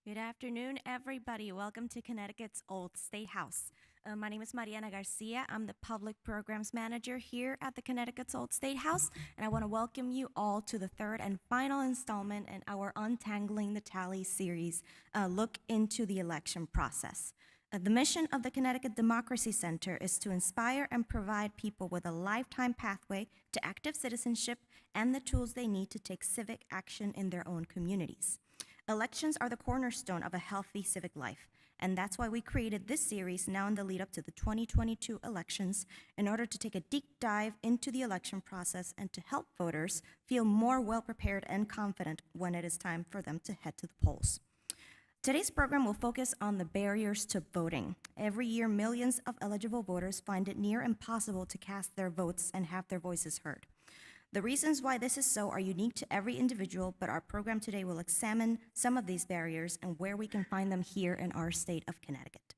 Good afternoon, everybody. Welcome to Connecticut's Old State House. My name is Mariana Garcia. I'm the Public Programs Manager here at the Connecticut's Old State House, and I want to welcome you all to the third and final installment in our Untangling the Tally series, look into the election process. The mission of the Connecticut Democracy Center is to inspire and provide people with a lifetime pathway to active citizenship and the tools they need to take civic action in their own communities. Elections are the cornerstone of a healthy civic life, and that's why we created this series now in the lead up to the 2022 elections in order to take a deep dive into the election process and to help voters feel more well prepared and confident when it is time for them to head to the polls. Today's program will focus on the barriers to voting. Every year, millions of eligible voters find it near impossible to cast their votes and have their voices heard. The reasons why this is so are unique to every individual, but our program today will examine some of these barriers and where we can find them here in our state of Connecticut.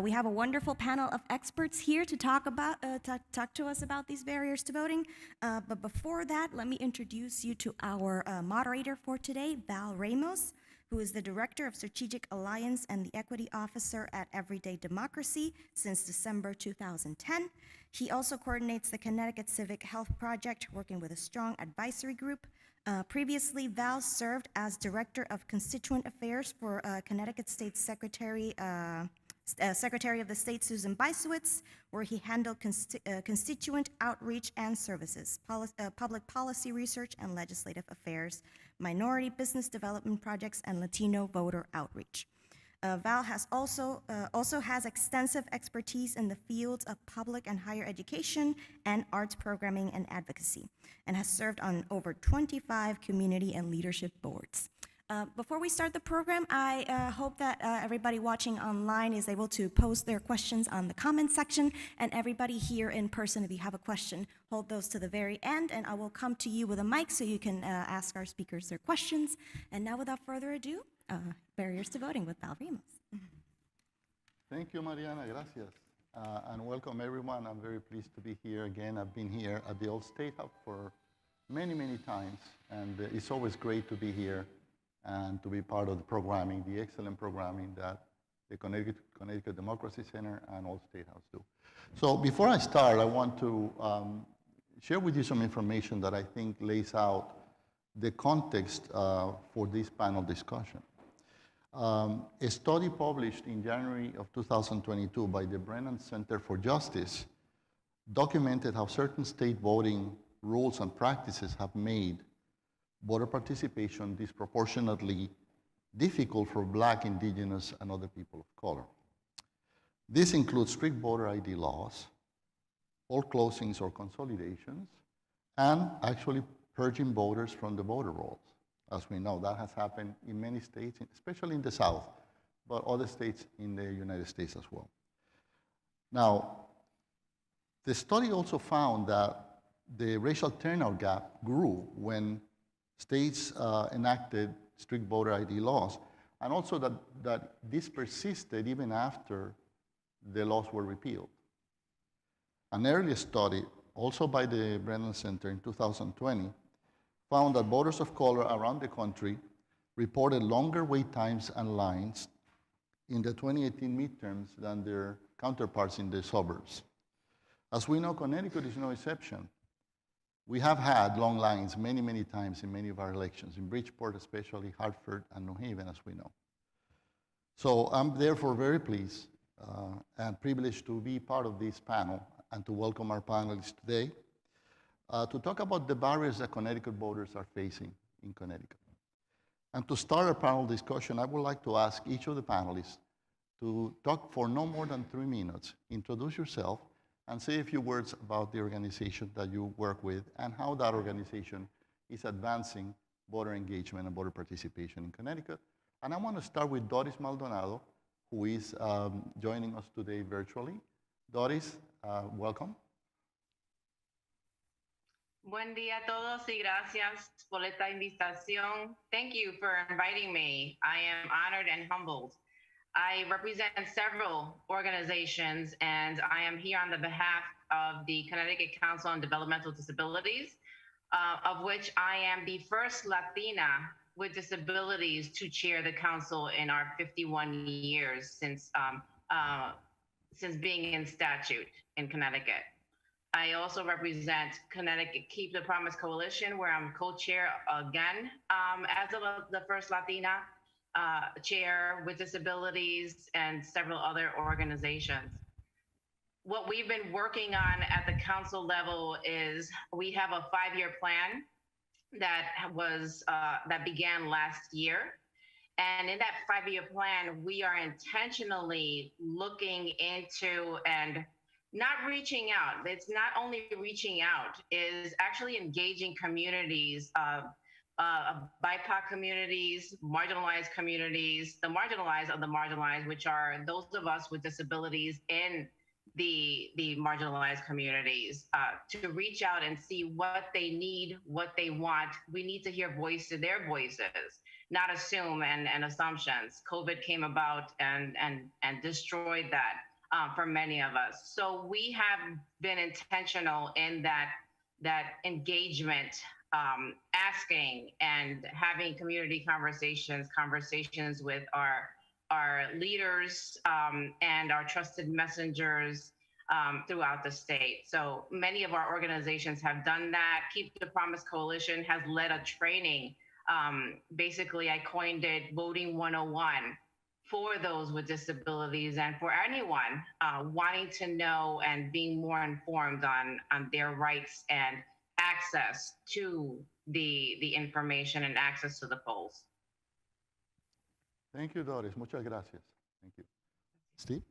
We have a wonderful panel of experts here to talk to us about these barriers to voting. But before that, let me introduce you to our moderator for today, Val Ramos, who is the Director of Strategic Alliance and the Equity Officer at Everyday Democracy since December 2010. He also coordinates the Connecticut Civic Health Project, working with a strong advisory group. Previously, Val served as Director of Constituent Affairs for Connecticut State Secretary of the State Susan Bysowitz, where he handled constituent outreach and services, public policy research and legislative affairs, minority business development projects, and Latino voter outreach. Val has also has extensive expertise in the fields of public and higher education and arts programming and advocacy, and has served on over 25 community and leadership boards. Before we start the program, I hope that everybody watching online is able to post their questions on the comment section, and everybody here in person, if you have a question, hold those to the very end, and I will come to you with a mic so you can ask our speakers their questions. And now, without further ado, barriers to voting with Val Ramos. Thank you, Mariana. Gracias. And welcome, everyone. I'm very pleased to be here again. I've been here at the Old State House for many, many times, and it's always great to be here and to be part of the programming, the excellent programming that the Connecticut Democracy Center and Old State House do. So before I start, I want to share with you some information that I think lays out the context for this panel discussion. A study published in January of 2022 by the Brennan Center for Justice documented how certain state voting rules and practices have made voter participation disproportionately difficult for Black, Indigenous, and other people of color. This includes strict voter ID laws, all closings or consolidations, and actually purging voters from the voter rolls. As we know, that has happened in many states, especially in the South, but other states in the United States as well. Now, the study also found that the racial turnout gap grew when states enacted strict voter ID laws, and also that this persisted even after the laws were repealed. An earlier study, also by the Brennan Center in 2020, found that voters of color around the country reported longer wait times and lines in the 2018 midterms than their counterparts in the suburbs. As we know, Connecticut is no exception. We have had long lines many, many times in many of our elections, in Bridgeport especially, Hartford, and New Haven, as we know. So I'm therefore very pleased and privileged to be part of this panel and to welcome our panelists today to talk about the barriers that Connecticut voters are facing in Connecticut. And to start our panel discussion, I would like to ask each of the panelists to talk for no more than 3 minutes, introduce yourself, and say a few words about the organization that you work with and how that organization is advancing voter engagement and voter participation in Connecticut. And I want to start with Doris Maldonado, who is joining us today virtually. Doris, welcome. Buen día a todos y gracias por esta invitación. Thank you for inviting me. I am honored and humbled. I represent several organizations, and I am here on the behalf of the Connecticut Council on Developmental Disabilities, of which I am the first Latina with disabilities to chair the council in our 51 years since being in statute in Connecticut. I also represent Connecticut Keep the Promise Coalition, where I'm co-chair again as the first Latina chair with disabilities and several other organizations. What we've been working on at the council level is we have a 5-year plan that began last year. And in that 5-year plan, we are intentionally looking into and not reaching out. It's not only reaching out, is actually engaging communities, BIPOC communities, marginalized communities, the marginalized of the marginalized, which are those of us with disabilities in the marginalized communities, to reach out and see what they need, what they want. We need to hear their voices, not assume and assumptions. COVID came about and destroyed that for many of us. So we have been intentional in that engagement, asking and having community conversations with our leaders and our trusted messengers throughout the state. So many of our organizations have done that. Keep the Promise Coalition has led a training. Basically, I coined it Voting 101 for those with disabilities and for anyone wanting to know and being more informed on their rights and access to the information and access to the polls. Thank you, Doris. Muchas gracias. Thank you. Steve?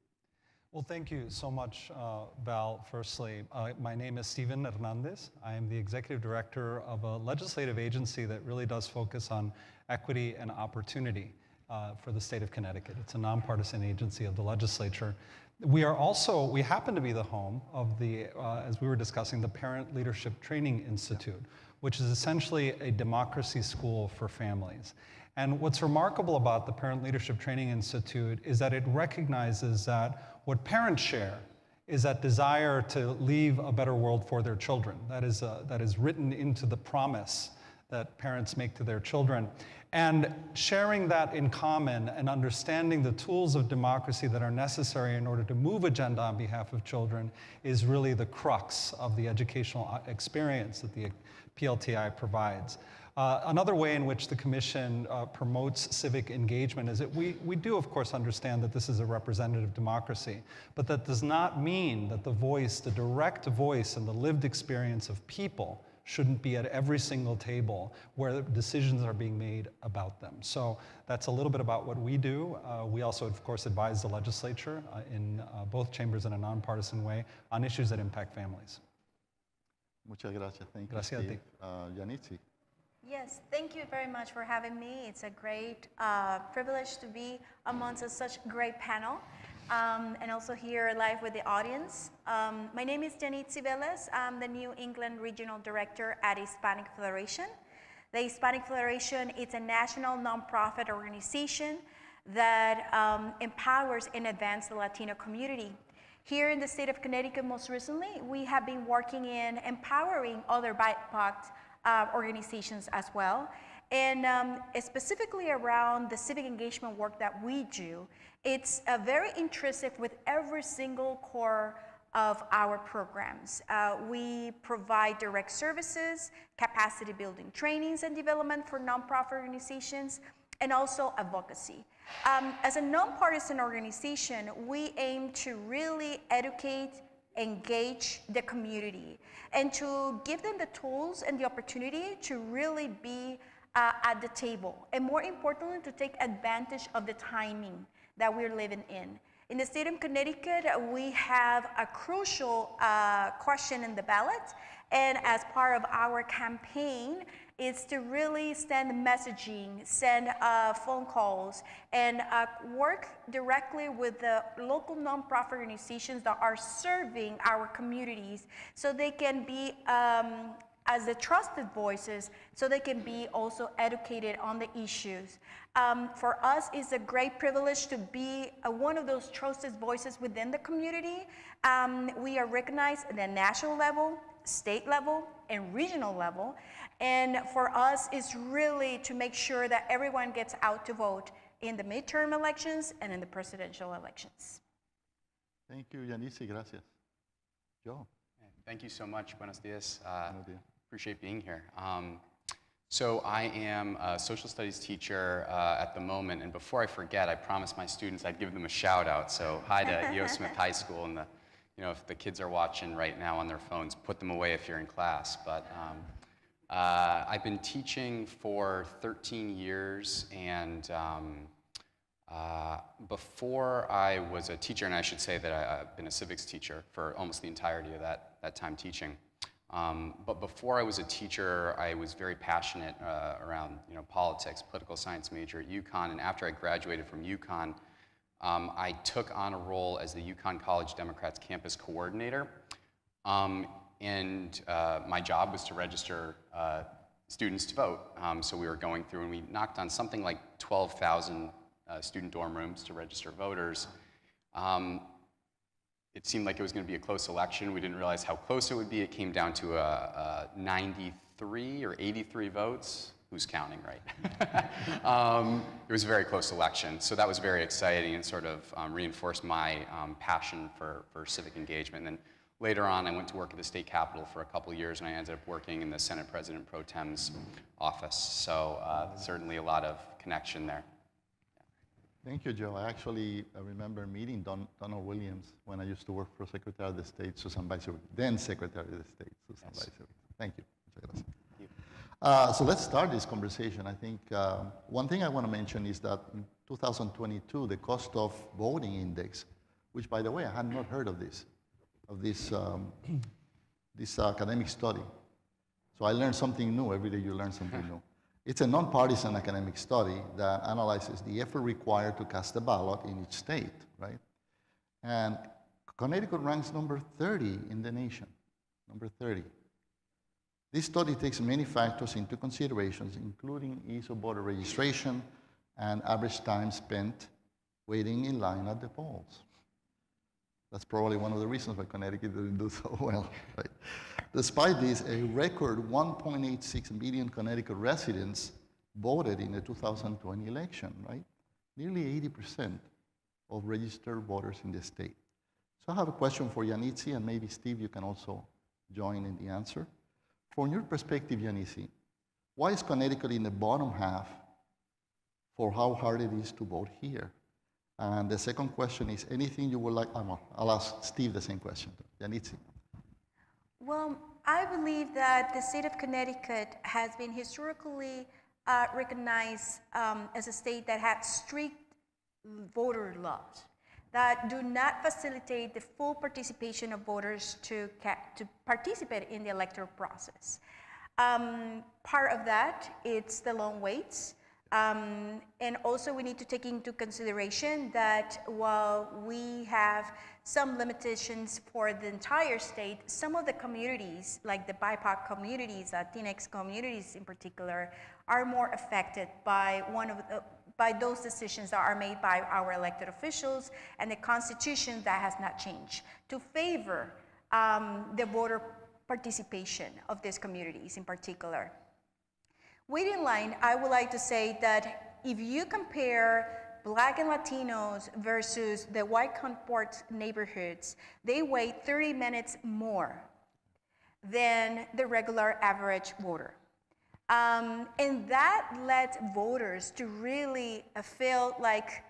Well, thank you so much, Val. Firstly, my name is Steven Hernandez. I am the executive director of a legislative agency that really does focus on equity and opportunity for the state of Connecticut. It's a nonpartisan agency of the legislature. We happen to be the home of the, as we were discussing, the Parent Leadership Training Institute, which is essentially a democracy school for families. And what's remarkable about the Parent Leadership Training Institute is that it recognizes that what parents share is that desire to leave a better world for their children. That is written into the promise that parents make to their children. And sharing that in common and understanding the tools of democracy that are necessary in order to move agenda on behalf of children is really the crux of the educational experience that the PLTI provides. Another way in which the Commission promotes civic engagement is that we do, of course, understand that this is a representative democracy, but that does not mean that the direct voice and the lived experience of people shouldn't be at every single table where decisions are being made about them. So that's a little bit about what we do. We also, of course, advise the legislature in both chambers in a nonpartisan way on issues that impact families. Muchas gracias. Thank you, Gracias Steve. Yanidsi. Yes, thank you very much for having me. It's a great privilege to be amongst such great panel and also here live with the audience. My name is Yanidsi Vélez. I'm the New England Regional Director at Hispanic Federation. The Hispanic Federation is a national nonprofit organization that empowers and advances the Latino community. Here in the state of Connecticut, most recently, we have been working in empowering other BIPOC organizations as well. And specifically around the civic engagement work that we do, it's very intrinsic with every single core of our programs. We provide direct services, capacity building trainings and development for nonprofit organizations, and also advocacy. As a nonpartisan organization, we aim to really educate, engage the community, and to give them the tools and the opportunity to really be at the table, and more importantly, to take advantage of the timing that we're living in. In the state of Connecticut, we have a crucial question in the ballot, and as part of our campaign, is to really send messaging, send phone calls, and work directly with the local nonprofit organizations that are serving our communities so they can be as the trusted voices, so they can be also educated on the issues. For us, it's a great privilege to be one of those trusted voices within the community. We are recognized at the national level state level, and regional level. And for us, it's really to make sure that everyone gets out to vote in the midterm elections and in the presidential elections. Thank you, Yanidsi. Gracias. Joe. Thank you so much. Buenos dias. Buenos dias. Appreciate being here. So I am a social studies teacher at the moment, and before I forget, I promised my students I'd give them a shout out. So hi to E.O. Smith High School, and if the kids are watching right now on their phones, put them away if you're in class. But I've been teaching for 13 years, and before I was a teacher, and I should say that I've been a civics teacher for almost the entirety of that time teaching. But before I was a teacher, I was very passionate around politics, political science major at UConn, and after I graduated from UConn, I took on a role as the UConn College Democrats campus coordinator, and my job was to register students to vote. So we were going through and we knocked on something like 12,000 student dorm rooms to register voters. It seemed like it was going to be a close election. We didn't realize how close it would be. It came down to 93 or 83 votes. Who's counting, right? It was a very close election, so that was very exciting and sort of reinforced my passion for civic engagement. And then later on, I went to work at the state capitol for a couple of years, and I ended up working in the Senate President Pro Tem's office. So certainly a lot of connection there. Thank you, Joe. I actually remember meeting Donald Williams when I used to work for Secretary of the State, Susan Vice, then Secretary of the State, Susan Vice. Thank you. So let's start this conversation. I think one thing I want to mention is that in 2022, the cost of voting index, which by the way, I had not heard of this academic study. So I learned something new. Every day you learn something new. It's a nonpartisan academic study that analyzes the effort required to cast a ballot in each state, right? And Connecticut ranks number 30 in the nation, number 30. This study takes many factors into consideration, including ease of voter registration and average time spent waiting in line at the polls. That's probably one of the reasons why Connecticut didn't do so well, right? Despite this, a record 1.86 million Connecticut residents voted in the 2020 election, right? Nearly 80% of registered voters in the state. So I have a question for Yanidsi, and maybe Steve, you can also join in the answer. From your perspective, Yanidsi, why is Connecticut in the bottom half for how hard it is to vote here? And the second question is, anything you would like, I'll ask Steve the same question. Yanidsi. Well, I believe that the state of Connecticut has been historically recognized as a state that had strict voter laws that do not facilitate the full participation of voters to participate in the electoral process. Part of that, it's the long waits. And also we need to take into consideration that while we have some limitations for the entire state, some of the communities, like the BIPOC communities, Latinx communities in particular, are more affected by by those decisions that are made by our elected officials and the constitution that has not changed to favor the voter participation of these communities in particular. Waiting line, I would like to say that if you compare Black and Latinos versus the white comport neighborhoods, they wait 30 minutes more than the regular average voter. And that led voters to really feel like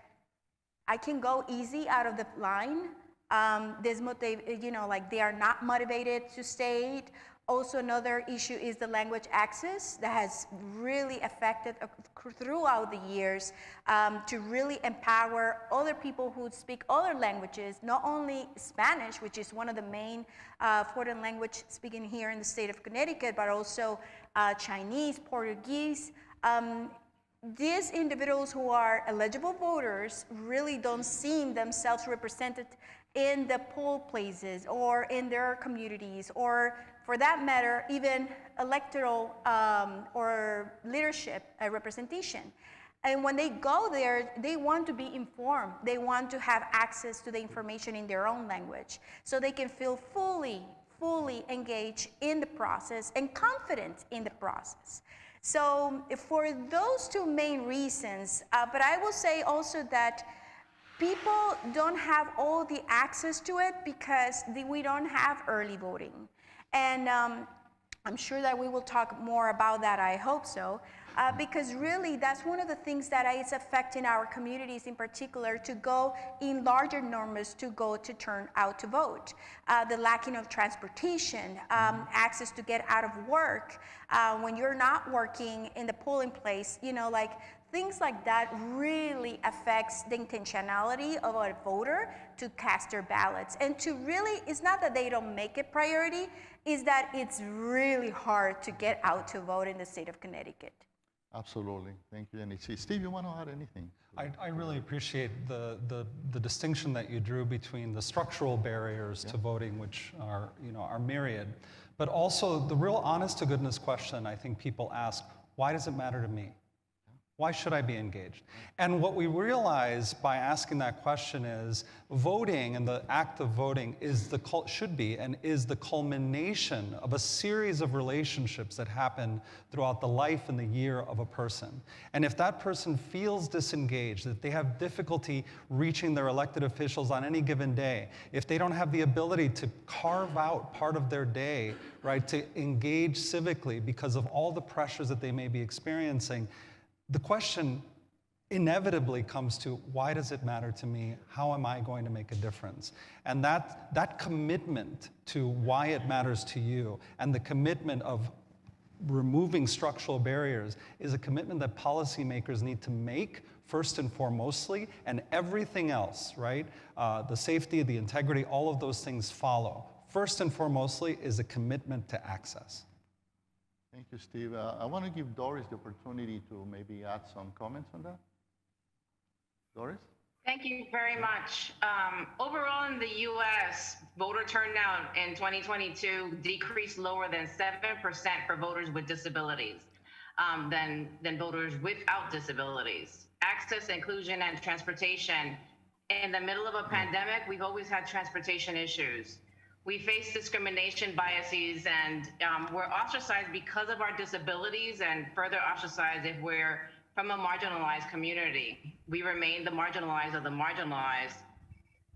I can go easy out of the line. Like they are not motivated to stay. Also, another issue is the language access that has really affected throughout the years to really empower other people who speak other languages, not only Spanish, which is one of the main foreign language speaking here in the state of Connecticut, but also Chinese, Portuguese. These individuals who are eligible voters really don't see themselves represented in the poll places or in their communities, or for that matter, even electoral or leadership representation. And when they go there, they want to be informed. They want to have access to the information in their own language so they can feel fully fully engaged in the process and confident in the process. So for those two main reasons, but I will say also that people don't have all the access to it because we don't have early voting. And I'm sure that we will talk more about that, I hope so, because really that's one of the things that is affecting our communities in particular to go in larger numbers to turn out to vote. The lacking of transportation, access to get out of work, when you're not working in the polling place, you know, like things like that really affects the intentionality of a voter to cast their ballots. And to really, it's not that they don't make it priority, is that it's really hard to get out to vote in the state of Connecticut. Absolutely. Thank you, Yanidsi. Steve, you want to add anything? I really appreciate the distinction that you drew between the structural barriers to voting, which are, you know, are myriad, but also the real honest to goodness question I think people ask, why does it matter to me? Why should I be engaged? And what we realize by asking that question is voting and the act of voting is should be and is the culmination of a series of relationships that happen throughout the life and the year of a person. And if that person feels disengaged, that they have difficulty reaching their elected officials on any given day, if they don't have the ability to carve out part of their day, right, to engage civically because of all the pressures that they may be experiencing, the question inevitably comes to, why does it matter to me? How am I going to make a difference? And that commitment to why it matters to you and the commitment of removing structural barriers is a commitment that policymakers need to make first and foremostly, and everything else, right? The safety, the integrity, all of those things follow. First and foremostly is a commitment to access. Thank you, Steve. I want to give Doris the opportunity to maybe add some comments on that. Doris? Thank you very much. Overall in the U.S., voter turnout in 2022 decreased lower than 7% for voters with disabilities than voters without disabilities. Access, inclusion, and transportation. In the middle of a pandemic, we've always had transportation issues. We face discrimination biases, and we're ostracized because of our disabilities and further ostracized if we're from a marginalized community. We remain the marginalized of the marginalized.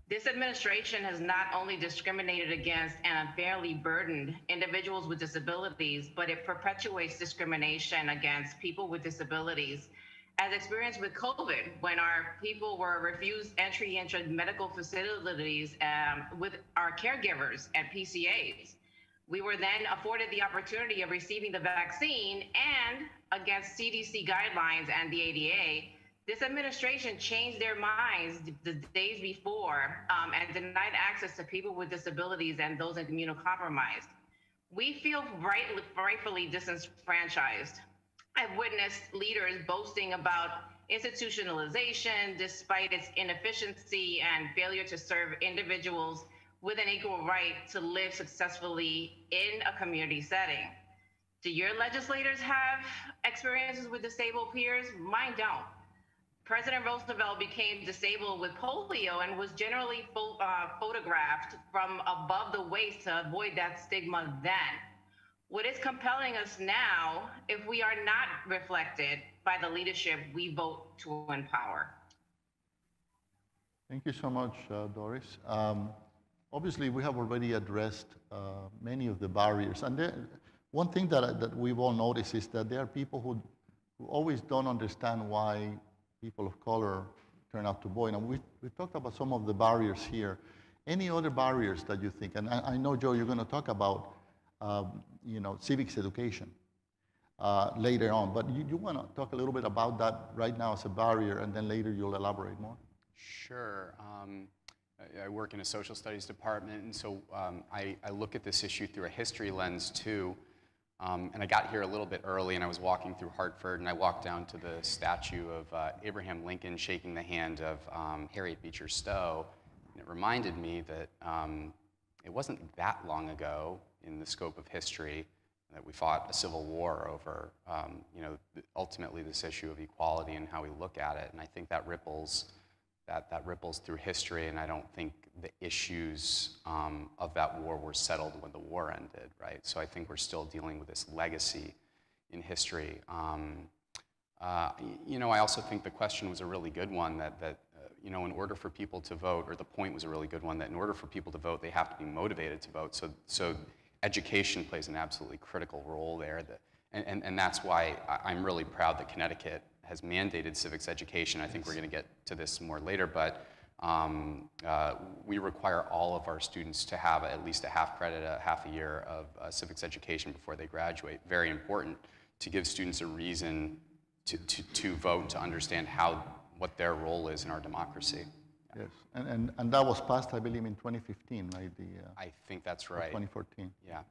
This administration has not only discriminated against and unfairly burdened individuals with disabilities, but it perpetuates discrimination against people with disabilities, as experienced with COVID, when our people were refused entry into medical facilities with our caregivers at PCAs. We were then afforded the opportunity of receiving the vaccine, and against CDC guidelines and the ADA, this administration changed their minds the days before and denied access to people with disabilities and those immunocompromised. We feel rightfully disenfranchised. I've witnessed leaders boasting about institutionalization despite its inefficiency and failure to serve individuals with an equal right to live successfully in a community setting. Do your legislators have experiences with disabled peers? Mine don't. President Roosevelt became disabled with polio and was generally photographed from above the waist to avoid that stigma then. What is compelling us now, if we are not reflected by the leadership we vote to empower? Thank you so much, Doris. Obviously, we have already addressed many of the barriers. And one thing that we've all noticed is that there are people who always don't understand why people of color turn out to vote. And we talked about some of the barriers here. Any other barriers that you think? And I know, Joe, you're going to talk about civics education later on, but you want to talk a little bit about that right now as a barrier, and then later you'll elaborate more? Sure. I work in a social studies department, and so I look at this issue through a history lens too. And I got here a little bit early, and I was walking through Hartford, and I walked down to the statue of Abraham Lincoln shaking the hand of Harriet Beecher Stowe, and it reminded me that it wasn't that long ago in the scope of history that we fought a civil war over, ultimately this issue of equality and how we look at it. And I think that ripples that ripples through history, and I don't think the issues of that war were settled when the war ended, right? So I think we're still dealing with this legacy in history. You know, I also think the question was a really good one that you know, in order for people to vote, or the point was a really good one, that in order for people to vote, they have to be motivated to vote. So education plays an absolutely critical role there. And that's why I'm really proud that Connecticut has mandated civics education. I think we're going to get to this more later, but we require all of our students to have at least a half credit, a half a year of civics education before they graduate. Very important to give students a reason to vote, to understand what their role is in our democracy. Yes, and that was passed, I believe, in 2015, right? I think that's right. 2014. Yeah.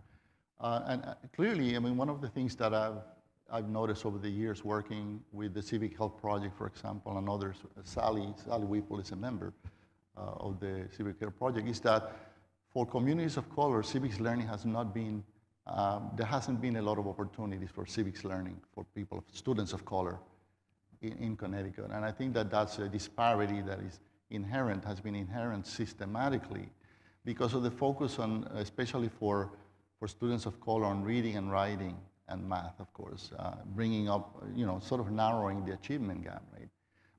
And clearly, I mean, one of the things that I've noticed over the years working with the Civic Health Project, for example, and others, Sally Whipple is a member of the Civic Health Project, is that for communities of color, civics learning has not been, there hasn't been a lot of opportunities for civics learning for people, students of color in Connecticut. And I think that that's a disparity that is inherent, has been inherent systematically because of the focus on, especially for students of color, on reading and writing and math, of course, bringing up, you know, sort of narrowing the achievement gap, right?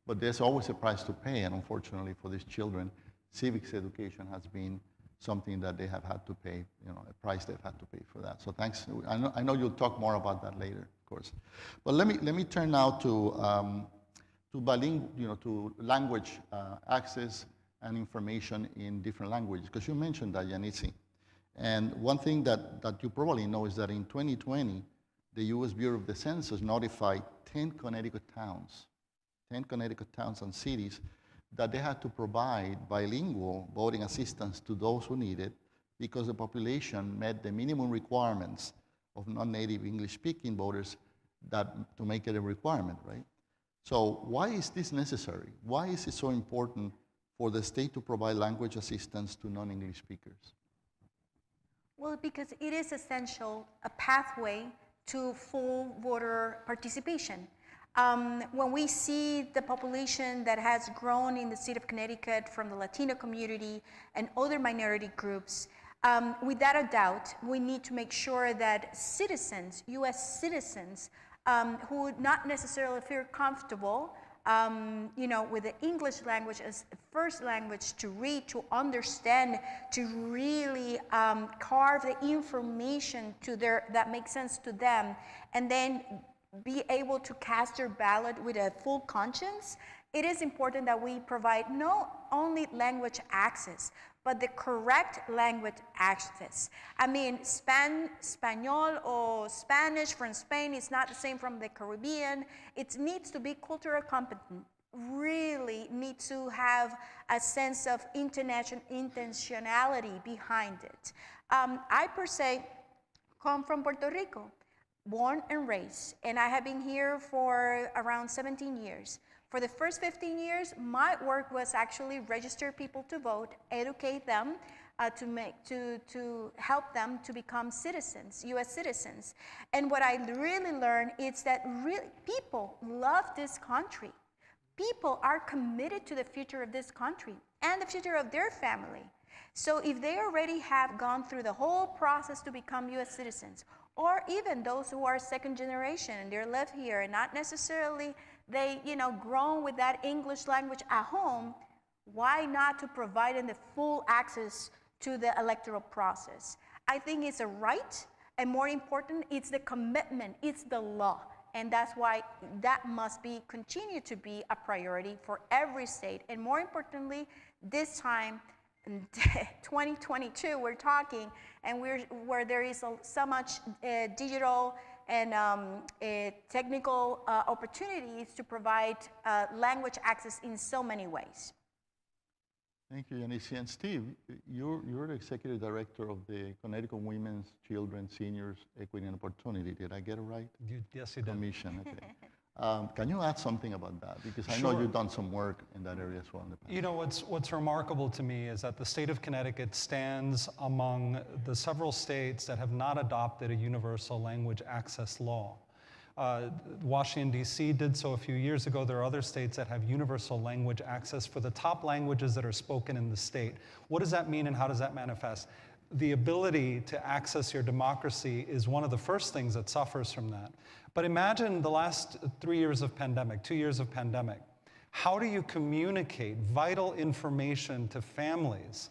But there's always a price to pay, and unfortunately for these children, civics education has been something that they have had to pay, you know, a price they've had to pay for that. So thanks. I know you'll talk more about that later, of course. But let me turn now to bilingual, you know, to language access and information in different languages, because you mentioned that, Yanidsi. And one thing that you probably know is that in 2020, the U.S. Bureau of the Census notified 10 Connecticut towns and cities that they had to provide bilingual voting assistance to those who need it because the population met the minimum requirements of non-native English-speaking voters to make it a requirement, right? So why is this necessary? Why is it so important for the state to provide language assistance to non-English speakers? Well, because it is essential, a pathway to full voter participation. When we see the population that has grown in the state of Connecticut from the Latino community and other minority groups, without a doubt, we need to make sure that citizens, US citizens, who would not necessarily feel comfortable you know, with the English language as the first language to read, to understand, to really carve the information to that makes sense to them, and then be able to cast their ballot with a full conscience. It is important that we provide not only language access, but the correct language access. I mean, Spanish or Spanish from Spain is not the same from the Caribbean. It needs to be cultural competent, really need to have a sense of intentionality behind it. I, per se, come from Puerto Rico, born and raised, and I have been here for around 17 years. For the first 15 years, my work was actually register people to vote, educate them, to help them to become citizens, US citizens. And what I really learned is that people love this country. People are committed to the future of this country and the future of their family. So if they already have gone through the whole process to become US citizens, or even those who are second generation and they're left here and not necessarily they, you know, grown with that English language at home, why not to provide them the full access to the electoral process? I think it's a right, and more important, it's the commitment, it's the law. And that's why that must continue to be a priority for every state. And more importantly, this time, in 2022, we're talking, and where there is so much digital and technical opportunities to provide language access in so many ways. Thank you, Yanidsi. And Steve, you're the executive director of the Connecticut Women's, Children, Seniors, Equity and Opportunity. Did I get it right? Yes, you did. Commission, okay. Can you add something about that? Because I know you've done some work in that area as well in the past. You know, what's remarkable to me is that the state of Connecticut stands among the several states that have not adopted a universal language access law. Washington, D.C. did so a few years ago. There are other states that have universal language access for the top languages that are spoken in the state. What does that mean and how does that manifest? The ability to access your democracy is one of the first things that suffers from that. But imagine the last 3 years of pandemic, 2 years of pandemic. How do you communicate vital information to families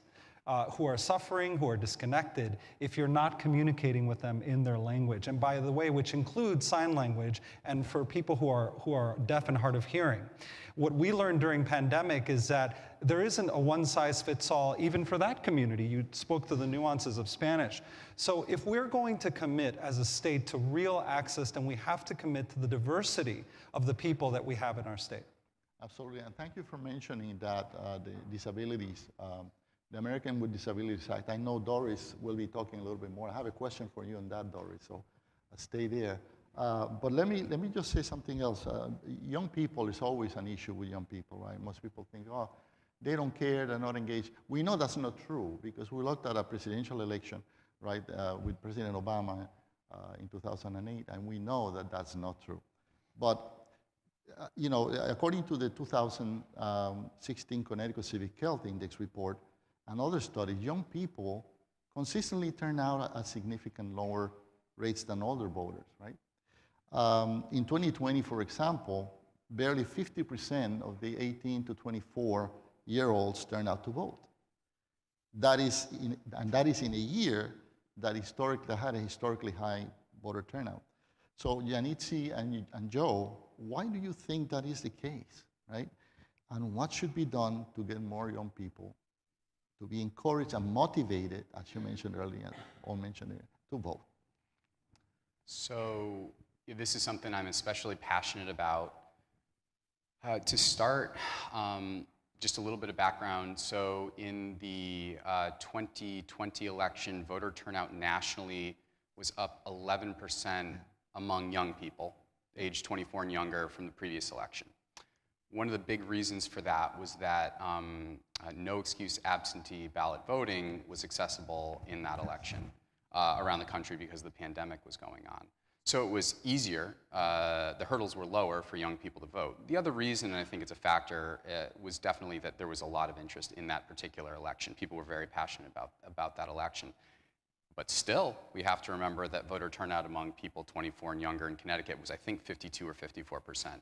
who are suffering, who are disconnected, if you're not communicating with them in their language? And by the way, which includes sign language, and for people who are deaf and hard of hearing. What we learned during pandemic is that there isn't a one-size-fits-all even for that community. You spoke to the nuances of Spanish. So if we're going to commit as a state to real access, then we have to commit to the diversity of the people that we have in our state. Absolutely, and thank you for mentioning that the disabilities, the American with Disabilities Act. I know Doris will be talking a little bit more. I have a question for you on that, Doris, so stay there. But let me just say something else. Young people is always an issue with young people, right? Most people think, oh, they don't care, they're not engaged. We know that's not true because we looked at a presidential election, right, with President Obama in 2008, and we know that that's not true. But you know, according to the 2016 Connecticut Civic Health Index report and other studies, young people consistently turn out at significant lower rates than older voters, right? In 2020, for example, barely 50% of the 18 to 24-year-olds turned out to vote. That is in a year that had a historically high voter turnout. So Yanidsi and Joe, why do you think that is the case, right? And what should be done to get more young people to be encouraged and motivated, as you mentioned earlier, to vote? So this is something I'm especially passionate about. To start, just a little bit of background. So in the 2020 election, voter turnout nationally was up 11% among young people, age 24 and younger, from the previous election. One of the big reasons for that was that no excuse absentee ballot voting was accessible in that election around the country because the pandemic was going on. So it was easier, the hurdles were lower for young people to vote. The other reason, and I think it's a factor, was definitely that there was a lot of interest in that particular election. People were very passionate about that election. But still, we have to remember that voter turnout among people 24 and younger in Connecticut was, I think, 52 or 54%.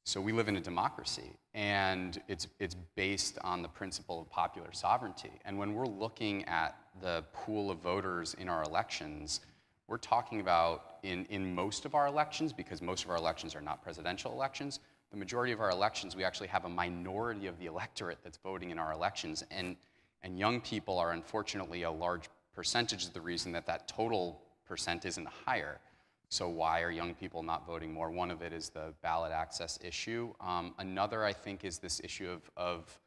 So we live in a democracy, and it's based on the principle of popular sovereignty. And when we're looking at the pool of voters in our elections, we're talking about in most of our elections, because most of our elections are not presidential elections, the majority of our elections, we actually have a minority of the electorate that's voting in our elections. And young people are unfortunately a large percentage of the reason that total percent isn't higher. So why are young people not voting more? One of it is the ballot access issue. Another, I think, is this issue of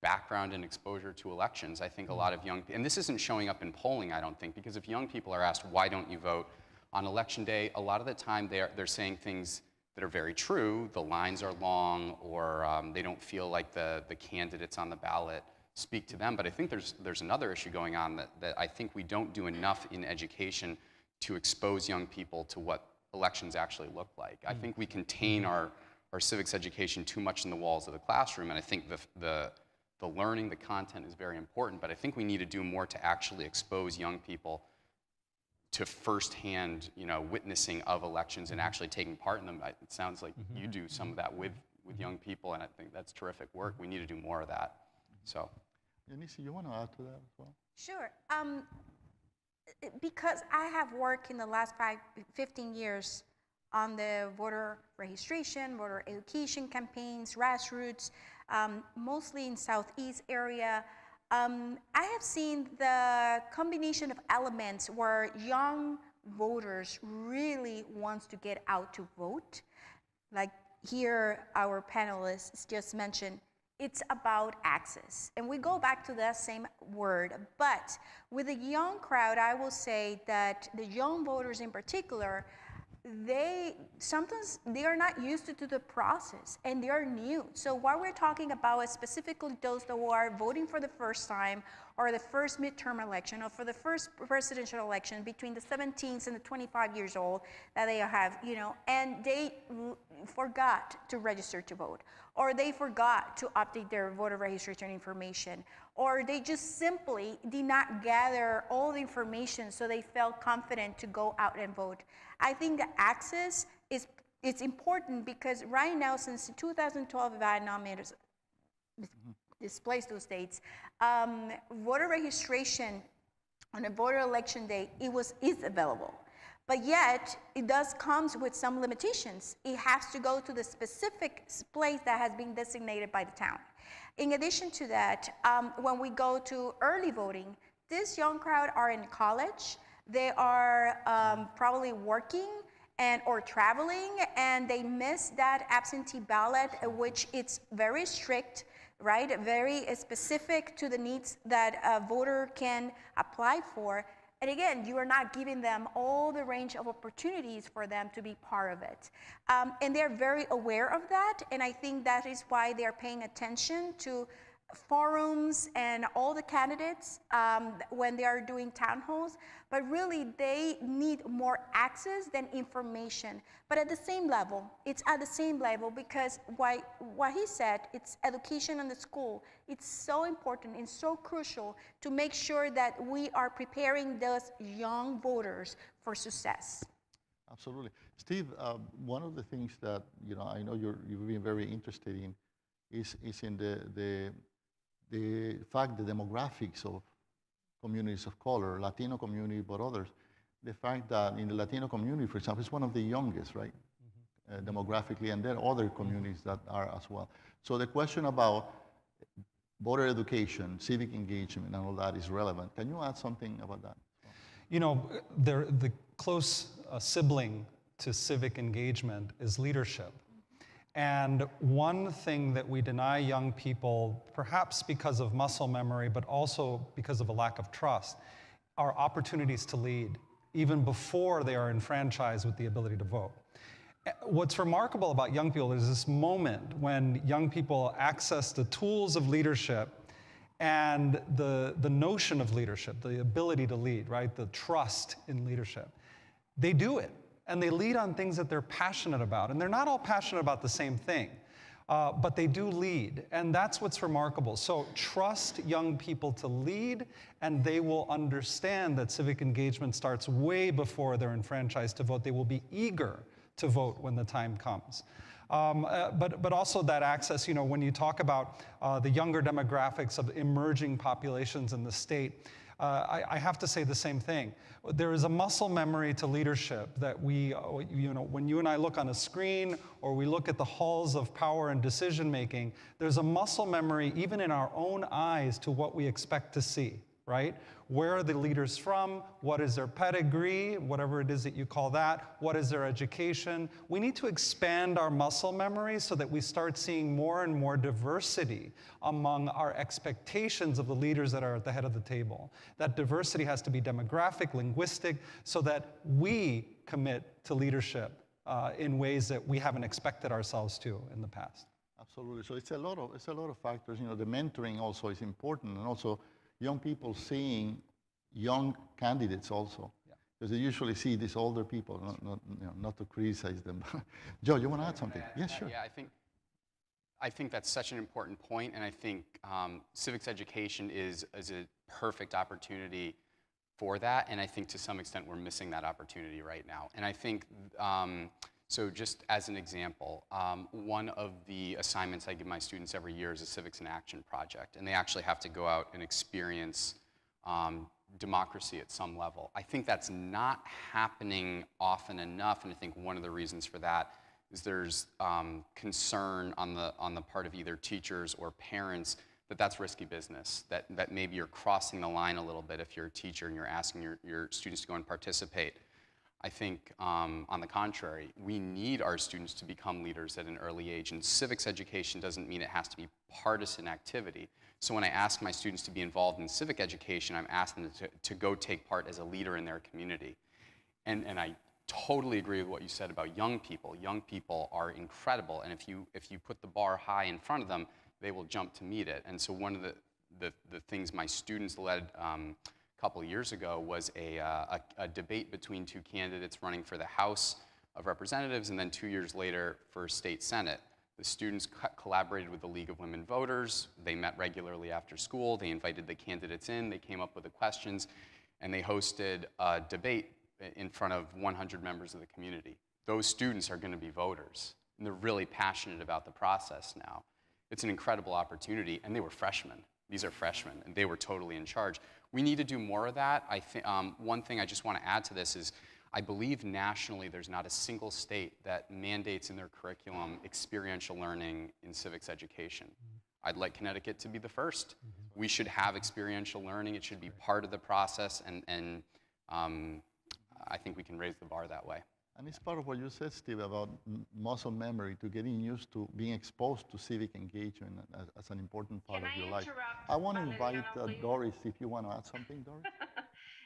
background and exposure to elections. I think a lot of young, and this isn't showing up in polling, I don't think, because if young people are asked, why don't you vote on election day, a lot of the time they're saying things that are very true. The lines are long, or they don't feel like the candidates on the ballot speak to them. But I think there's another issue going on that I think we don't do enough in education to expose young people to what elections actually look like. I think we contain our civics education too much in the walls of the classroom, and I think the learning, the content is very important, but I think we need to do more to actually expose young people to firsthand, witnessing of elections and actually taking part in them. It sounds like you do some of that with young people, and I think that's terrific work. We need to do more of that. So, Yanidsi, you want to add to that as well? Sure. Because I have worked in the last 15 years on the voter registration, voter education campaigns, grassroots, mostly in Southeast area, I have seen the combination of elements where young voters really wants to get out to vote. Like here, our panelists just mentioned, it's about access. And we go back to that same word, but with a young crowd, I will say that the young voters in particular, sometimes they are not used to the process and they are new. So what we're talking about is specifically those that are voting for the first time or the first midterm election, or for the first presidential election between the 17th and the 25 years old that they have, and they forgot to register to vote, or they forgot to update their voter registration information, or they just simply did not gather all the information so they felt confident to go out and vote. I think the access it's important because right now, since 2012, if I had not made displaced those dates, voter registration on a voter election day, is available. But yet, it comes with some limitations. It has to go to the specific place that has been designated by the town. In addition to that, when we go to early voting, this young crowd are in college. They are probably working or traveling, and they miss that absentee ballot, which it's very strict, right? Very specific to the needs that a voter can apply for. And again, you are not giving them all the range of opportunities for them to be part of it. And they're very aware of that, and I think that is why they're paying attention to forums and all the candidates when they are doing town halls, but really they need more access than information. But at the same level, it's at the same level because what he said, it's education in the school. It's so important and so crucial to make sure that we are preparing those young voters for success. Absolutely. Steve, one of the things that I know you've been very interested in is in the fact, the demographics of communities of color, Latino community, but others. The fact that in the Latino community, for example, it's one of the youngest, right, demographically, and there are other communities that are as well. So the question about voter education, civic engagement, and all that is relevant. Can you add something about that? The close sibling to civic engagement is leadership. And one thing that we deny young people, perhaps because of muscle memory, but also because of a lack of trust, are opportunities to lead, even before they are enfranchised with the ability to vote. What's remarkable about young people is this moment when young people access the tools of leadership and the notion of leadership, the ability to lead, right? The trust in leadership. They do it. And they lead on things that they're passionate about. And they're not all passionate about the same thing, but they do lead. And that's what's remarkable. So trust young people to lead, and they will understand that civic engagement starts way before they're enfranchised to vote. They will be eager to vote when the time comes. But also that access, when you talk about the younger demographics of emerging populations in the state, I have to say the same thing. There is a muscle memory to leadership that when you and I look on a screen or we look at the halls of power and decision making, there's a muscle memory even in our own eyes to what we expect to see, right? Where are the leaders from? What is their pedigree? Whatever it is that you call that. What is their education? We need to expand our muscle memory so that we start seeing more and more diversity among our expectations of the leaders that are at the head of the table. That diversity has to be demographic, linguistic, so that we commit to leadership in ways that we haven't expected ourselves to in the past. Absolutely. So it's a lot of factors. The mentoring also is important, and also young people seeing young candidates also, because they usually see these older people, not to criticize them. Joe, you want to add something? Yes, sure. Yeah, I think that's such an important point, and I think civics education is a perfect opportunity for that, and I think to some extent we're missing that opportunity right now. And I think, so just as an example, one of the assignments I give my students every year is a Civics in Action project, and they actually have to go out and experience democracy at some level. I think that's not happening often enough, and I think one of the reasons for that is there's concern on the part of either teachers or parents that that's risky business, that maybe you're crossing the line a little bit if you're a teacher and you're asking your students to go and participate. I think, on the contrary, we need our students to become leaders at an early age, and civics education doesn't mean it has to be partisan activity. So when I ask my students to be involved in civic education, I'm asking them to go take part as a leader in their community. And I totally agree with what you said about young people. Young people are incredible, and if you put the bar high in front of them, they will jump to meet it. And so one of the things my students led a couple years ago was a debate between two candidates running for the House of Representatives and then 2 years later for state Senate. The students collaborated with the League of Women Voters. They met regularly after school. They invited the candidates in. They came up with the questions, and they hosted a debate in front of 100 members of the community. Those students are going to be voters, and they're really passionate about the process now. It's an incredible opportunity, and they were freshmen. These are freshmen, and they were totally in charge. We need to do more of that. I think one thing I just want to add to this is I believe nationally there's not a single state that mandates in their curriculum experiential learning in civics education. I'd like Connecticut to be the first. We should have experiential learning. It should be part of the process, and I think we can raise the bar that way. And it's part of what you said, Steve, about muscle memory, to getting used to being exposed to civic engagement as an important part of your life. I want to invite Doris, if you want to add something, Doris.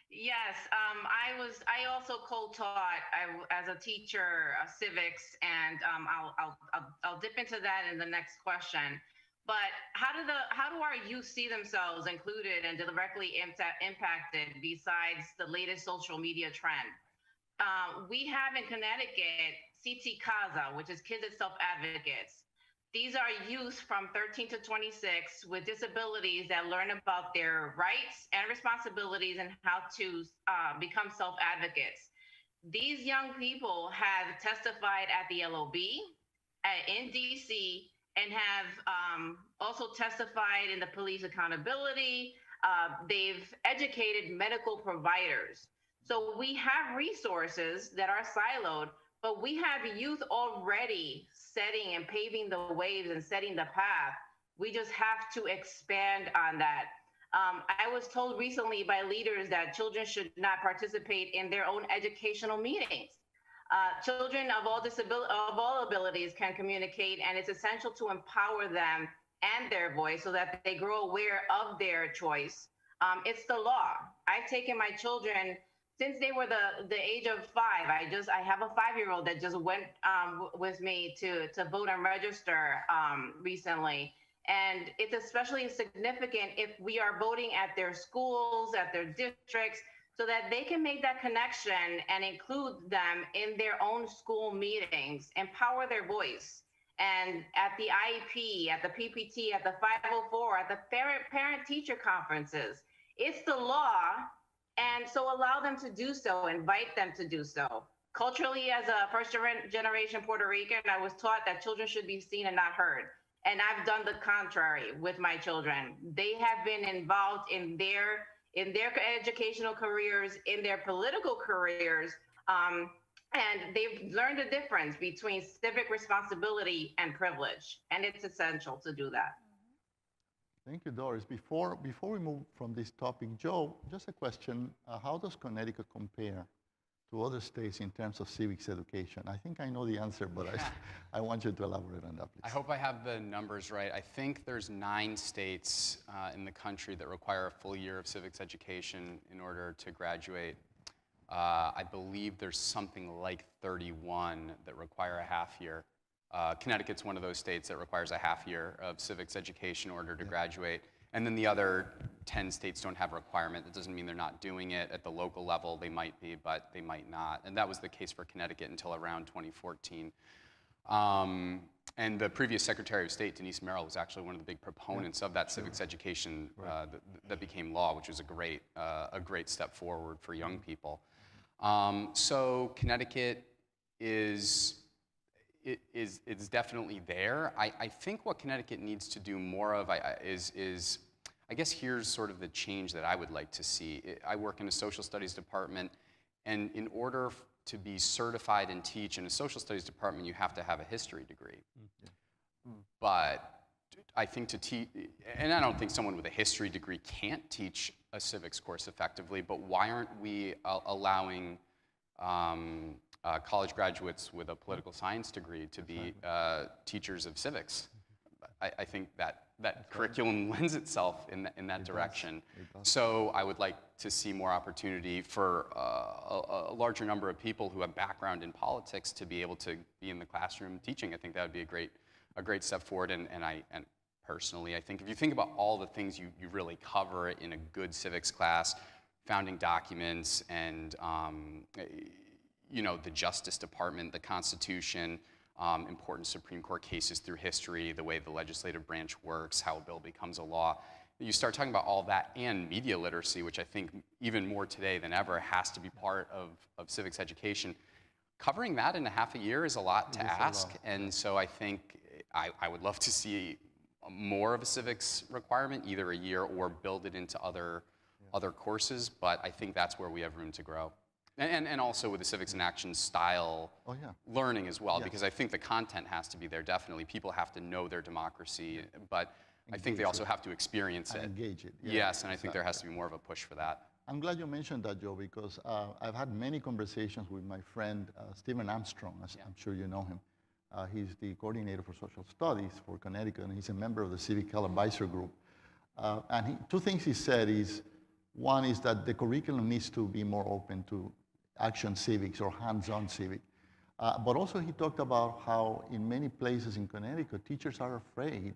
Yes, I also co-taught as a teacher civics, and I'll dip into that in the next question. But how do our youth see themselves included and directly impacted besides the latest social media trend? We have in Connecticut CT Casa, which is Kids as Self-Advocates. These are youth from 13 to 26 with disabilities that learn about their rights and responsibilities and how to become self-advocates. These young people have testified at the LOB, in DC, and have also testified in the police accountability. They've educated medical providers. So we have resources that are siloed, but we have youth already setting and paving the waves and setting the path. We just have to expand on that. I was told recently by leaders that children should not participate in their own educational meetings. Children of all abilities can communicate, and it's essential to empower them and their voice so that they grow aware of their choice. It's the law. I've taken my children since they were the age of 5. I have a 5-year-old that just went with me to vote and register recently. And it's especially significant if we are voting at their schools, at their districts, so that they can make that connection and include them in their own school meetings, empower their voice. And at the IEP, at the PPT, at the 504, at the parent-teacher conferences, it's the law. And so allow them to do so, invite them to do so. Culturally, as a first-generation Puerto Rican, I was taught that children should be seen and not heard. And I've done the contrary with my children. They have been involved in their educational careers, in their political careers, and they've learned the difference between civic responsibility and privilege. And it's essential to do that. Thank you, Doris. Before we move from this topic, Joe, just a question. How does Connecticut compare to other states in terms of civics education? I think I know the answer, but I want you to elaborate on that, please. I hope I have the numbers right. I think there's 9 states in the country that require a full year of civics education in order to graduate. I believe there's something like 31 that require a half year. Connecticut's one of those states that requires a half year of civics education in order to graduate. And then the other 10 states don't have a requirement. That doesn't mean they're not doing it. At the local level, they might be, but they might not. And that was the case for Connecticut until around 2014. And the previous Secretary of State, Denise Merrill, was actually one of the big proponents of that civics education that became law, which was a great step forward for young people. So Connecticut is definitely there. I think what Connecticut needs to do more of is, I guess here's sort of the change that I would like to see. I work in a social studies department, and in order to be certified and teach in a social studies department, you have to have a history degree. But I think to teach, and I don't think someone with a history degree can't teach a civics course effectively, but why aren't we allowing college graduates with a political science degree to be teachers of civics? I think that curriculum lends itself in that direction. So I would like to see more opportunity for a larger number of people who have background in politics to be able to be in the classroom teaching. I think that would be a great step forward, and personally. I think if you think about all the things you really cover in a good civics class, founding documents and the Justice Department, the Constitution, important Supreme Court cases through history, the way the legislative branch works, how a bill becomes a law. You start talking about all that and media literacy, which I think even more today than ever has to be part of civics education. Covering that in a half a year is a lot to ask, and so I think I would love to see more of a civics requirement, either a year or build it into other courses, but I think that's where we have room to grow. And also with the civics in action style learning as well, because I think the content has to be there, definitely. People have to know their democracy, but I think they also have to experience it. Engage it. Yes, and I think there has to be more of a push for that. I'm glad you mentioned that, Joe, because I've had many conversations with my friend Stephen Armstrong, as I'm sure you know him. He's the coordinator for social studies for Connecticut, and he's a member of the Civic Health Advisor Group. And two things he said is, one is that the curriculum needs to be more open to action civics or hands-on civic. But also he talked about how in many places in Connecticut, teachers are afraid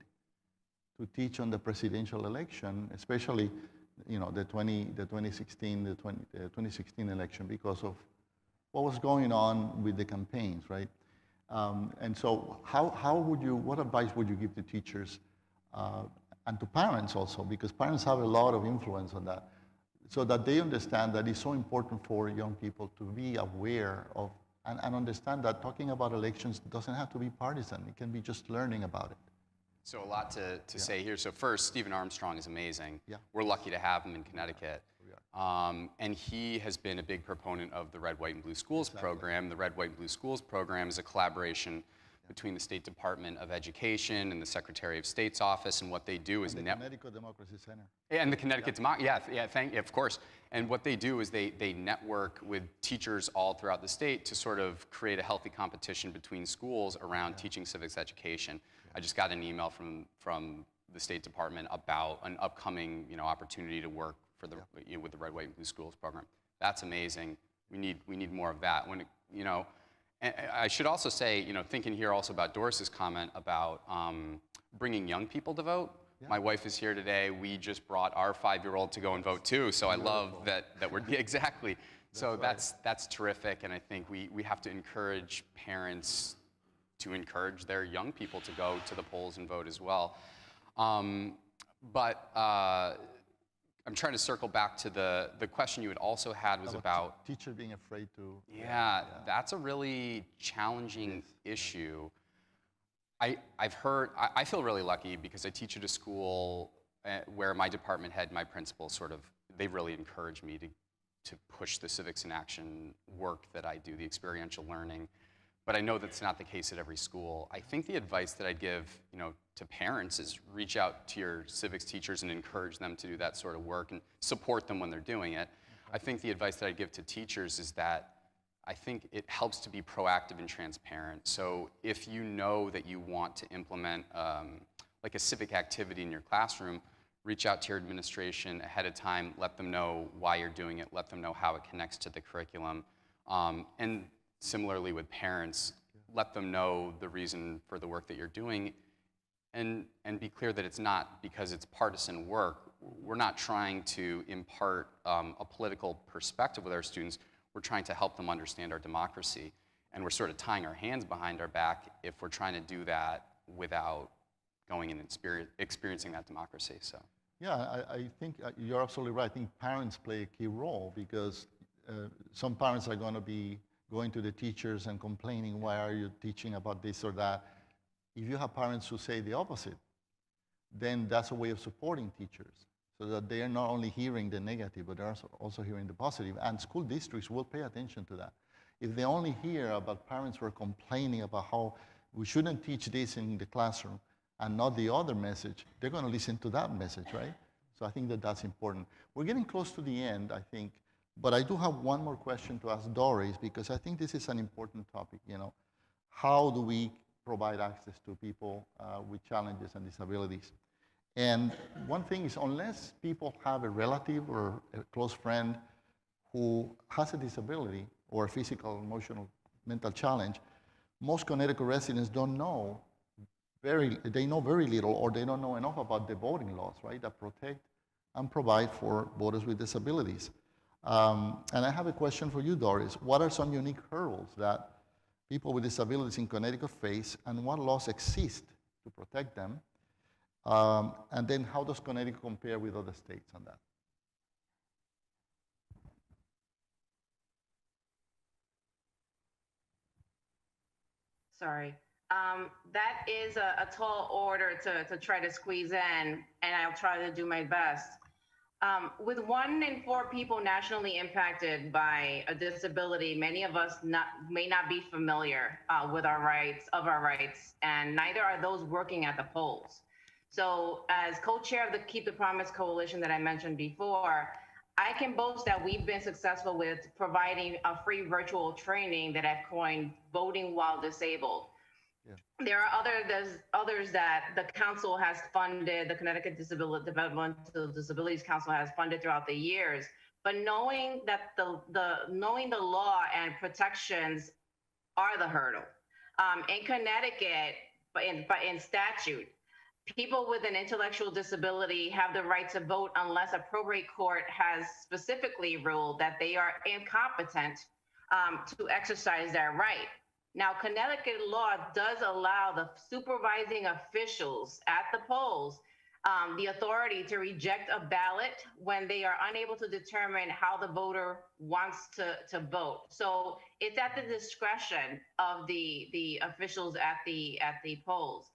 to teach on the presidential election, especially the 2016 election, because of what was going on with the campaigns, right? And so what advice would you give to teachers and to parents also, because parents have a lot of influence on that, so that they understand that it's so important for young people to be aware of and understand that talking about elections doesn't have to be partisan. It can be just learning about it. So a lot to say here. So first, Stephen Armstrong is amazing. Yeah. We're lucky to have him in Connecticut. We are. And he has been a big proponent of the Red, White, and Blue Schools program. The Red, White, and Blue Schools program is a collaboration between the State Department of Education and the Secretary of State's office, and what they do is the Connecticut Democracy Center. And the Connecticut of course. And what they do is they network with teachers all throughout the state to sort of create a healthy competition between schools around teaching civics education. I just got an email from the State Department about an upcoming opportunity to work for with the Red, White, and Blue Schools program. That's amazing. We need more of that. And I should also say, thinking here also about Doris's comment about bringing young people to vote. Yeah. My wife is here today. We just brought our 5-year-old to go and vote too. So I love that we're exactly. So that's terrific, and I think we have to encourage parents to encourage their young people to go to the polls and vote as well. But I'm trying to circle back to the question you had also had was about teacher being afraid to. Yeah, that's a really challenging issue. I've heard, I feel really lucky because I teach at a school where my department head, my principal, they really encourage me to push the civics in action work that I do, the experiential learning. But I know that's not the case at every school. I think the advice that I'd give, to parents is reach out to your civics teachers and encourage them to do that sort of work and support them when they're doing it. I think the advice that I'd give to teachers is that I think it helps to be proactive and transparent. So if you know that you want to implement like a civic activity in your classroom, reach out to your administration ahead of time, let them know why you're doing it, let them know how it connects to the curriculum. And similarly with parents, let them know the reason for the work that you're doing, and be clear that it's not because it's partisan work. We're not trying to impart a political perspective with our students. We're trying to help them understand our democracy, and we're sort of tying our hands behind our back if we're trying to do that without going and experiencing that democracy. So. Yeah, I think you're absolutely right. I think parents play a key role because some parents are going to be going to the teachers and complaining, why are you teaching about this or that? If you have parents who say the opposite, then that's a way of supporting teachers so that they are not only hearing the negative, but they're also hearing the positive. And school districts will pay attention to that. If they only hear about parents who are complaining about how we shouldn't teach this in the classroom and not the other message, they're going to listen to that message, right? So I think that that's important. We're getting close to the end, I think. But I do have one more question to ask Doris, because I think this is an important topic. How do we provide access to people with challenges and disabilities? And one thing is, unless people have a relative or a close friend who has a disability or a physical, emotional, mental challenge, most Connecticut residents don't know they know very little, or they don't know enough about the voting laws, right, that protect and provide for voters with disabilities. And I have a question for you, Doris. What are some unique hurdles that people with disabilities in Connecticut face, and what laws exist to protect them? And then how does Connecticut compare with other states on that? Sorry. That is a tall order to try to squeeze in, and I'll try to do my best. With 1 in 4 people nationally impacted by a disability, many of us may not be familiar with our rights, and neither are those working at the polls. So as co-chair of the Keep the Promise Coalition that I mentioned before, I can boast that we've been successful with providing a free virtual training that I've coined Voting While Disabled. Yeah. There are others that the council has funded, the Connecticut Developmental Disabilities Council has funded throughout the years. But knowing that knowing the law and protections are the hurdle. In Connecticut, but in statute, people with an intellectual disability have the right to vote unless a probate court has specifically ruled that they are incompetent to exercise their right. Now, Connecticut law does allow the supervising officials at the polls the authority to reject a ballot when they are unable to determine how the voter wants to vote. So it's at the discretion of the officials at the polls.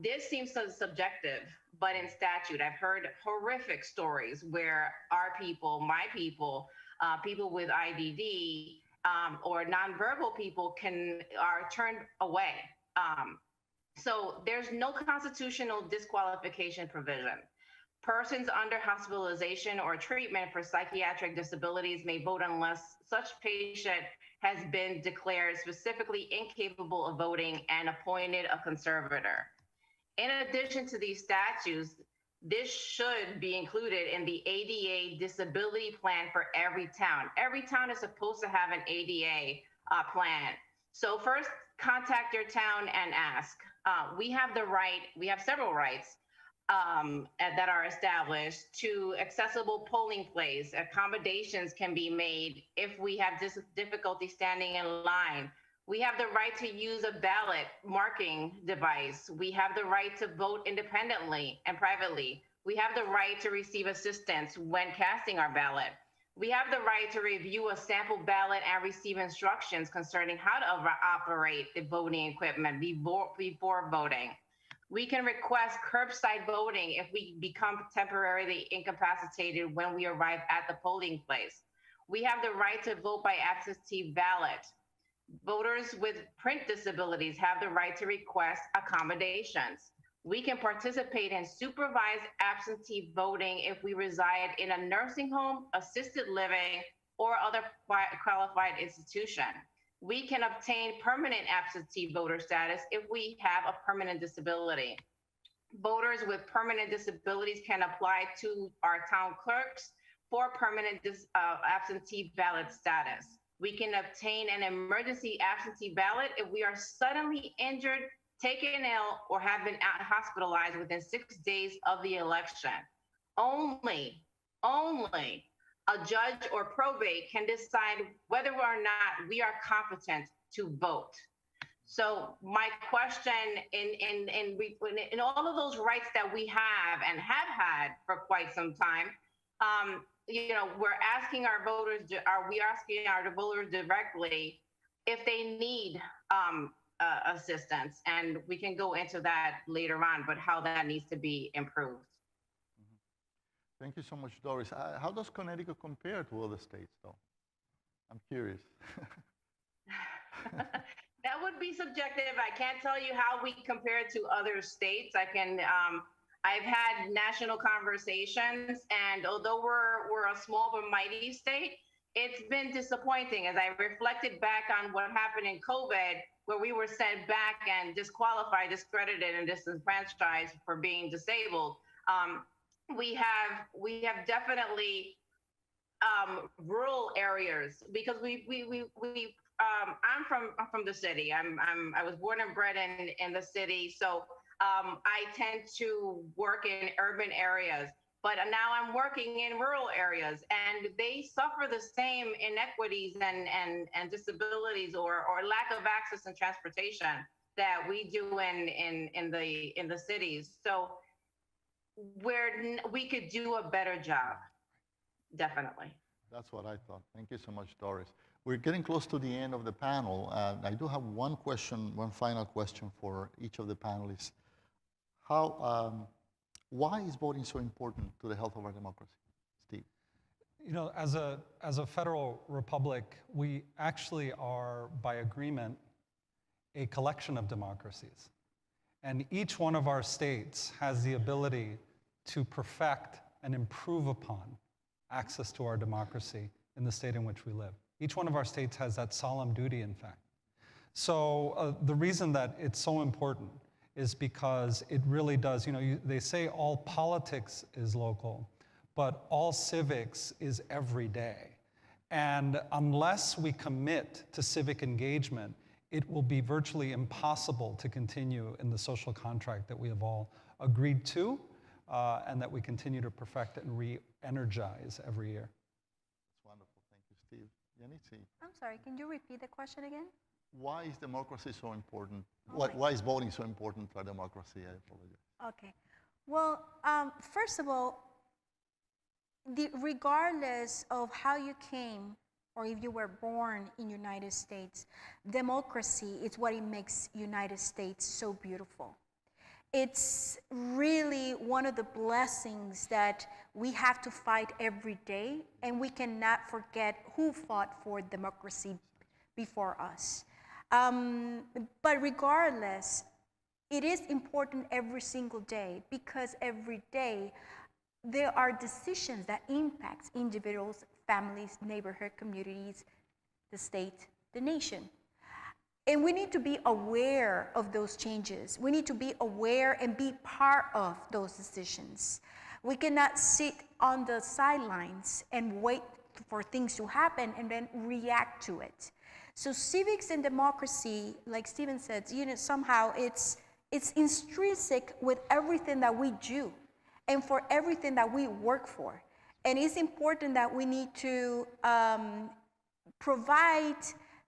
This seems so subjective, but in statute, I've heard horrific stories where our people, my people, people with IDD, or nonverbal people are turned away. So there's no constitutional disqualification provision. Persons under hospitalization or treatment for psychiatric disabilities may vote unless such patient has been declared specifically incapable of voting and appointed a conservator. In addition to these statutes, this should be included in the ADA disability plan for every town. Every town is supposed to have an ADA plan. So first, contact your town and ask. We have several rights that are established to accessible polling place. Accommodations can be made if we have difficulty standing in line. We have the right to use a ballot marking device. We have the right to vote independently and privately. We have the right to receive assistance when casting our ballot. We have the right to review a sample ballot and receive instructions concerning how to operate the voting equipment before voting. We can request curbside voting if we become temporarily incapacitated when we arrive at the polling place. We have the right to vote by absentee ballot. Voters with print disabilities have the right to request accommodations. We can participate in supervised absentee voting if we reside in a nursing home, assisted living, or other qualified institution. We can obtain permanent absentee voter status if we have a permanent disability. Voters with permanent disabilities can apply to our town clerks for permanent absentee ballot status. We can obtain an emergency absentee ballot if we are suddenly injured, taken ill, or have been hospitalized within 6 days of the election. Only a judge or probate can decide whether or not we are competent to vote. So my question in all of those rights that we have and have had for quite some time, we're asking our voters, directly if they need assistance, and we can go into that later on, but how that needs to be improved. Thank you so much, Doris. How does Connecticut compare to other states, though? I'm curious. That would be subjective. I can't tell you how we compare to other states. I've had national conversations, and although we're a small but mighty state, it's been disappointing as I reflected back on what happened in COVID, where we were sent back and disqualified, discredited, and disenfranchised for being disabled. We have definitely rural areas, because we I'm from the city. I was born and bred in the city, so I tend to work in urban areas. But now I'm working in rural areas, and they suffer the same inequities and disabilities or lack of access and transportation that we do in the cities. So we could do a better job, definitely. That's what I thought. Thank you so much, Doris. We're getting close to the end of the panel. I do have one question, one final question for each of the panelists. Why is voting so important to the health of our democracy? Steve. You know, as a federal republic, we actually are, by agreement, a collection of democracies. And each one of our states has the ability to perfect and improve upon access to our democracy in the state in which we live. Each one of our states has that solemn duty, in fact. So the reason that it's so important is because it really does, you know, they say all politics is local, but all civics is every day. And unless we commit to civic engagement, it will be virtually impossible to continue in the social contract that we have all agreed to and that we continue to perfect and re-energize every year. That's wonderful. Thank you, Steve. Yanidsi. I'm sorry, can you repeat the question again? Why is democracy so important? Oh Why is voting so important to our democracy? I apologize. Okay. Well, first of all, regardless of how you came or if you were born in United States, democracy is what it makes United States so beautiful. It's really one of the blessings that we have to fight every day, and we cannot forget who fought for democracy before us. But regardless, it is important every single day, because every day there are decisions that impact individuals, families, neighborhood communities, the state, the nation. And we need to be aware of those changes. We need to be aware and be part of those decisions. We cannot sit on the sidelines and wait for things to happen and then react to it. So civics and democracy, like Stephen said, you know, somehow it's intrinsic with everything that we do and for everything that we work for. And it's important that we need to provide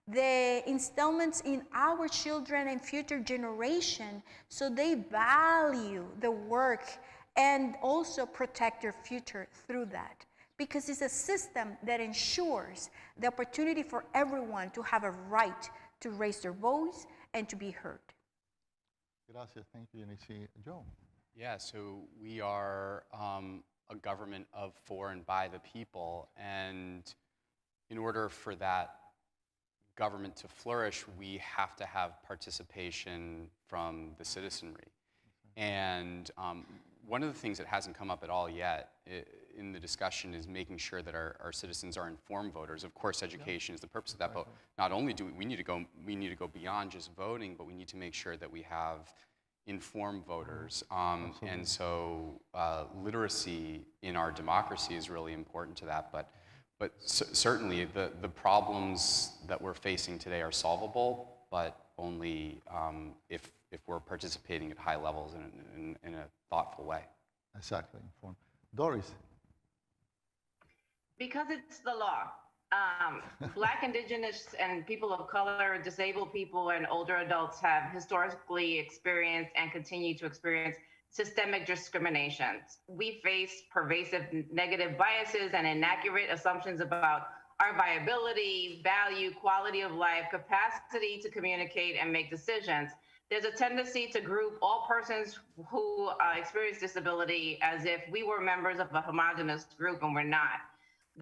the installments in our children and future generation so they value the work and also protect their future through that. Because it's a system that ensures the opportunity for everyone to have a right to raise their voice and to be heard. Gracias. Thank you, Yanidsi. Joe. Yeah, so we are a government of, for, and by the people. And in order for that government to flourish, we have to have participation from the citizenry. And one of the things that hasn't come up at all yet in the discussion is making sure that our citizens are informed voters. Of course, education is the purpose of that, but not only do we need to go beyond just voting, but we need to make sure that we have informed voters. And so literacy in our democracy is really important to that. But certainly the problems that we're facing today are solvable, but only if we're participating at high levels in a thoughtful way. Exactly, informed. Doris. Because it's the law. Black, Indigenous, and people of color, disabled people, and older adults have historically experienced and continue to experience systemic discriminations. We face pervasive negative biases and inaccurate assumptions about our viability, value, quality of life, capacity to communicate and make decisions. There's a tendency to group all persons who experience disability as if we were members of a homogenous group, and we're not.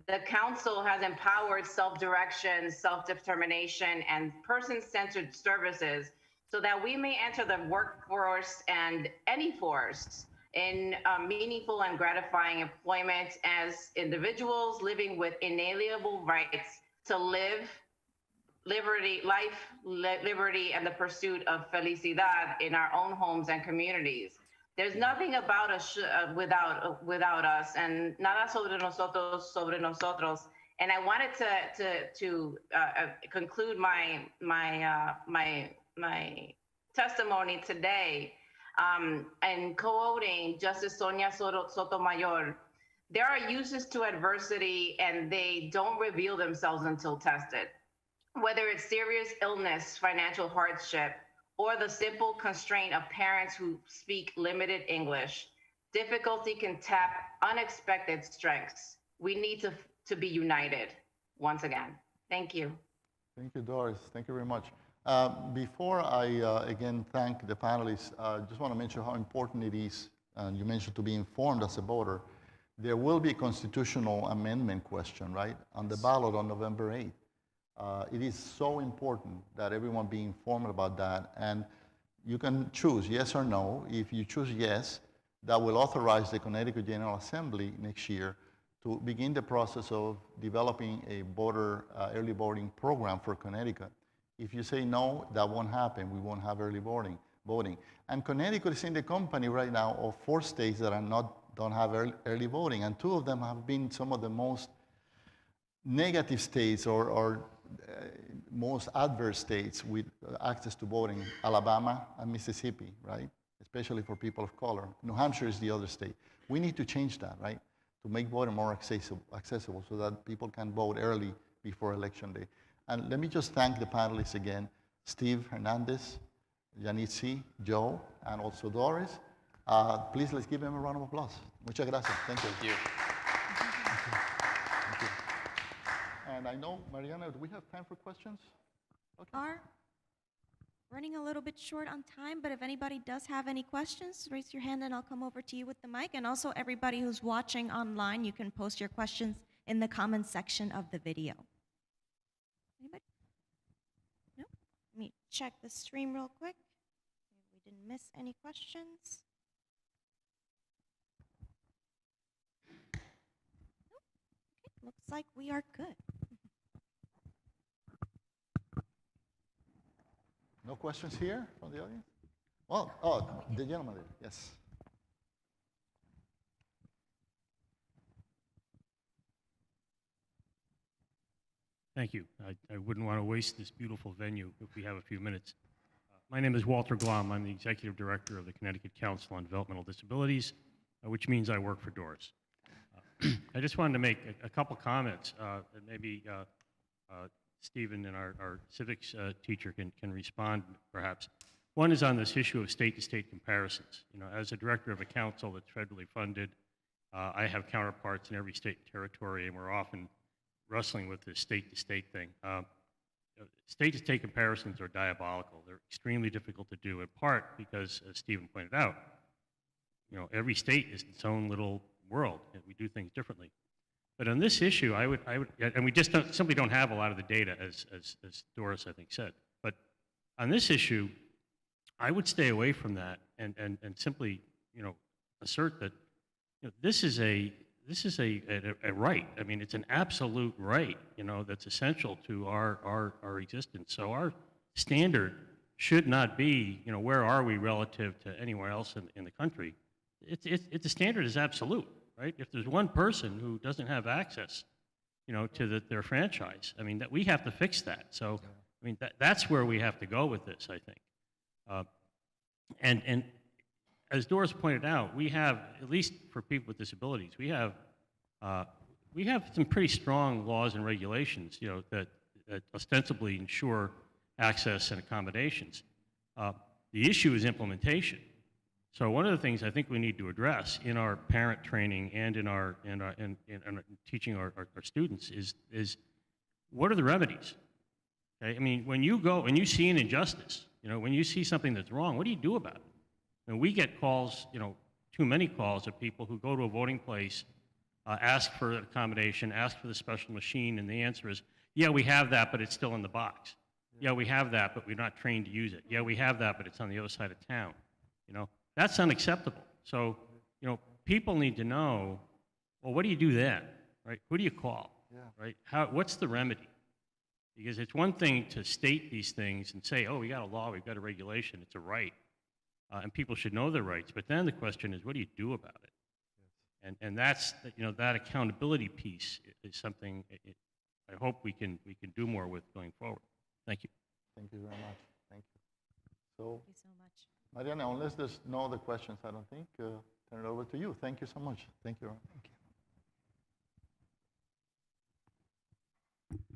The council has empowered self-direction, self-determination, and person-centered services so that we may enter the workforce and any force in meaningful and gratifying employment as individuals living with inalienable rights to live life, liberty, and the pursuit of felicidad in our own homes and communities. There's nothing about us without us, and nada sobre nosotros, And I wanted to conclude my testimony today and quoting Justice Sonia Sotomayor. There are uses to adversity, and they don't reveal themselves until tested. Whether it's serious illness, financial hardship, or the simple constraint of parents who speak limited English, difficulty can tap unexpected strengths. We need to be united once again. Thank you. Thank you, Doris. Thank you very much. Before I again thank the panelists, I just want to mention how important it is, and you mentioned to be informed as a voter. There will be a constitutional amendment question, right, on the ballot on November 8th. It is so important that everyone be informed about that, and you can choose yes or no. If you choose yes, that will authorize the Connecticut General Assembly next year to begin the process of developing a early voting program for Connecticut. If you say no, that won't happen. We won't have early voting. And Connecticut is in the company right now of 4 states that don't have early voting, and 2 of them have been some of the most negative states or most adverse states with access to voting, Alabama and Mississippi, right? Especially for people of color. New Hampshire is the other state. We need to change that, right? To make voting more accessible so that people can vote early before Election Day. And let me just thank the panelists again, Steve, Hernandez, Yanidsi, Joe, and also Doris. Please, let's give them a round of applause. Muchas gracias. Thank you. Thank you. Thank you. And I know, Mariana, do we have time for questions? Okay. Are running a little bit short on time, but if anybody does have any questions, raise your hand and I'll come over to you with the mic. And also everybody who's watching online, you can post your questions in the comments section of the video. Anybody? No? Let me check the stream real quick. We didn't miss any questions. Nope. Okay, looks like we are good. No questions here from the audience? Well, oh, the gentleman there, yes. Thank you. I wouldn't want to waste this beautiful venue if we have a few minutes. My name is Walter Glom. I'm the Executive Director of the Connecticut Council on Developmental Disabilities, which means I work for Doris. I just wanted to make a couple comments that maybe Stephen and our civics teacher can respond perhaps. One is on this issue of state-to-state comparisons. You know, as a director of a council that's federally funded, I have counterparts in every state and territory, and we're often wrestling with this state-to-state thing. State-to-state comparisons are diabolical. They're extremely difficult to do, in part because, as Stephen pointed out, you know, every state is its own little world, and we do things differently. But on this issue, I would, and we just simply don't have a lot of the data, as Doris, I think, said. But on this issue, I would stay away from that and simply, you know, assert that, you know, this is a right. I mean, it's an absolute right, you know, that's essential to our existence. So our standard should not be, you know, where are we relative to anywhere else in the country. The standard is absolute. Right? If there's one person who doesn't have access, you know, to their franchise, I mean, that we have to fix that. So, I mean, that's where we have to go with this, I think. And as Doris pointed out, we have, at least for people with disabilities, we have some pretty strong laws and regulations, you know, that ostensibly ensure access and accommodations. The issue is implementation. So one of the things I think we need to address in our parent training and in teaching our students is what are the remedies? Okay? I mean, when you go and you see an injustice, you know, when you see something that's wrong, what do you do about it? And we get calls, you know, too many calls of people who go to a voting place, ask for an accommodation, ask for the special machine, and the answer is, yeah, we have that, but it's still in the box. Yeah, we have that, but we're not trained to use it. Yeah, we have that, but it's on the other side of town, you know? That's unacceptable. So, you know, people need to know, well, what do you do then, right? Who do you call, right? What's the remedy? Because it's one thing to state these things and say, oh, we got a law, we've got a regulation, it's a right, and people should know their rights. But then the question is, what do you do about it? And that's, you know, that accountability piece is something I hope we can do more with going forward. Thank you. Thank you very much. Thank you. So, Thank you so much. Mariana, unless there's no other questions, I don't think, turn it over to you. Thank you so much. Thank you.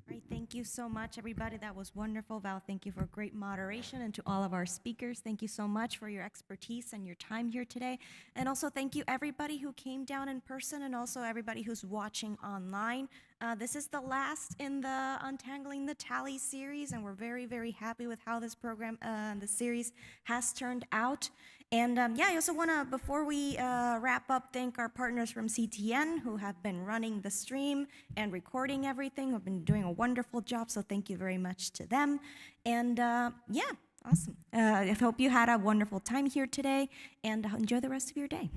Great, thank you so much, everybody. That was wonderful. Val, thank you for great moderation. And to all of our speakers, thank you so much for your expertise and your time here today. And also thank you everybody who came down in person and also everybody who's watching online. This is the last in the Untangling the Tally series, and we're very, very happy with how this program, the series has turned out. And yeah, I also want to, before we wrap up, thank our partners from CTN who have been running the stream and recording everything. Have been doing a wonderful job, so thank you very much to them. And yeah, awesome. I hope you had a wonderful time here today, and enjoy the rest of your day.